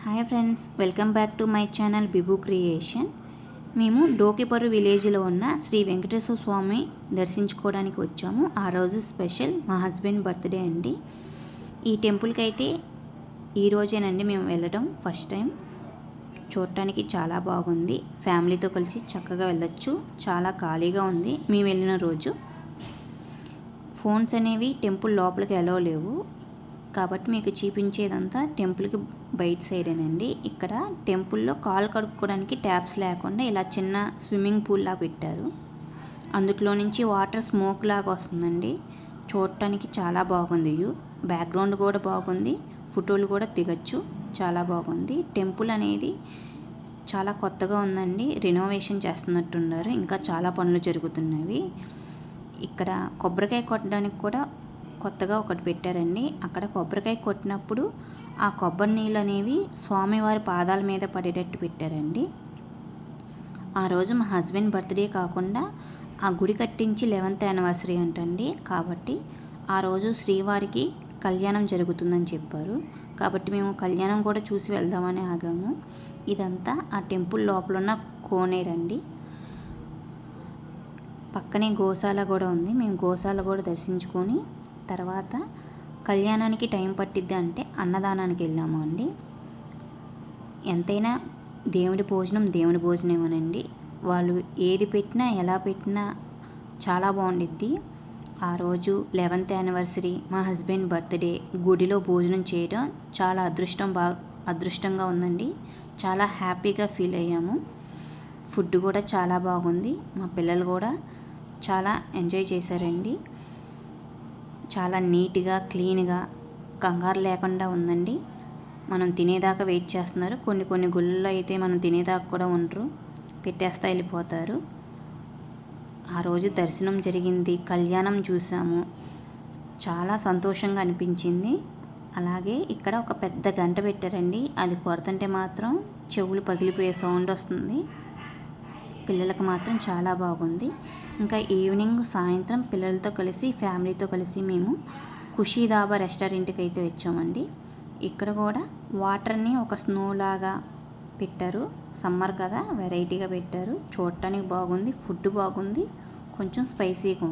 Hi friends, welcome back to my channel Bibu creation. మేము డోకిపర్రు విలేజ్లో ఉన్న శ్రీ వెంకటేశ్వర స్వామి దర్శించుకోవడానికి వచ్చాము. ఆ రోజు స్పెషల్ మా హస్బెండ్ బర్త్డే అండి. ఈ టెంపుల్కి అయితే ఈరోజేనండి మేము వెళ్ళడం ఫస్ట్ టైం. చూడటానికి చాలా బాగుంది. ఫ్యామిలీతో కలిసి చక్కగా వెళ్ళొచ్చు. చాలా ఖాళీగా ఉంది మేము వెళ్ళిన రోజు. ఫోన్స్ అనేవి టెంపుల్ లోపలికి అలౌ లేవు కాబట్టి మీకు చూపించేదంతా టెంపుల్కి బయట సైడేనండి. ఇక్కడ టెంపుల్లో కాలు కడుక్కోవడానికి ట్యాప్స్ లేకుండా ఇలా చిన్న స్విమ్మింగ్ పూల్ లాగా పెట్టారు. అందులో నుంచి వాటర్ స్మోక్ లాగా వస్తుందండి. చూడటానికి చాలా బాగుంది. బ్యాక్గ్రౌండ్ కూడా బాగుంది. ఫోటోలు కూడా దిగచ్చు. చాలా బాగుంది. టెంపుల్ అనేది చాలా కొత్తగా ఉందండి. రెనోవేషన్ చేస్తున్నట్టున్నారు. ఇంకా చాలా పనులు జరుగుతున్నవి. ఇక్కడ కొబ్బరికాయ కొట్టడానికి కూడా కొత్తగా ఒకటి పెట్టారండి. అక్కడ కొబ్బరికాయ కొట్టినప్పుడు ఆ కొబ్బరి నీళ్ళు అనేవి స్వామివారి పాదాల మీద పడేటట్టు పెట్టారండి. ఆ రోజు మా హస్బెండ్ బర్త్డే కాకుండా ఆ గుడి కట్టించి 11th యానివర్సరీ అంటండి. కాబట్టి ఆ రోజు శ్రీవారికి కళ్యాణం జరుగుతుందని చెప్పారు. కాబట్టి మేము కళ్యాణం కూడా చూసి వెళ్దామని ఆగాము. ఇదంతా ఆ టెంపుల్ లోపల ఉన్న కోనేరండి. పక్కనే గోశాల కూడా ఉంది. మేము గోశాల కూడా దర్శించుకొని తర్వాత కళ్యాణానికి టైం పట్టిద్ది అంటే అన్నదానానికి వెళ్ళాము అండి. ఎంతైనా దేవుడి భోజనమేనండి. వాళ్ళు ఏది పెట్టినా ఎలా పెట్టినా చాలా బాగుండిద్ది. ఆ రోజు 11th యానివర్సరీ మా హస్బెండ్ బర్త్డే గుడిలో భోజనం చేయడం చాలా అదృష్టంగా ఉందండి. చాలా హ్యాపీగా ఫీల్ అయ్యాము. ఫుడ్ కూడా చాలా బాగుంది. మా పిల్లలు కూడా చాలా ఎంజాయ్ చేశారండి. చాలా నీట్గా క్లీన్గా కంగారు లేకుండా ఉందండి. మనం తినేదాకా వెయిట్ చేస్తున్నారు. కొన్ని గుళ్ళల్లో అయితే మనం తినేదాకా కూడా ఉండరు, పెట్టేస్తా వెళ్ళిపోతారు. ఆ రోజు దర్శనం జరిగింది, కళ్యాణం చూసాము. చాలా సంతోషంగా అనిపించింది. అలాగే ఇక్కడ ఒక పెద్ద గంట పెట్టారండి. అది కొడుతుంటే మాత్రం చెవులు పగిలిపోయే సౌండ్ వస్తుంది. పిల్లలకు మాత్రం చాలా బాగుంది. ఇంకా ఈవినింగ్ సాయంత్రం పిల్లలతో కలిసి ఫ్యామిలీతో కలిసి మేము ఖుషీ ధాబా రెస్టారెంట్కి అయితే వచ్చామండి. ఇక్కడ కూడా వాటర్ని ఒక స్నో లాగా పెట్టారు. సమ్మర్ కదా, వెరైటీగా పెట్టారు. చూడటానికి బాగుంది. ఫుడ్ బాగుంది. కొంచెం స్పైసీగా ఉంది.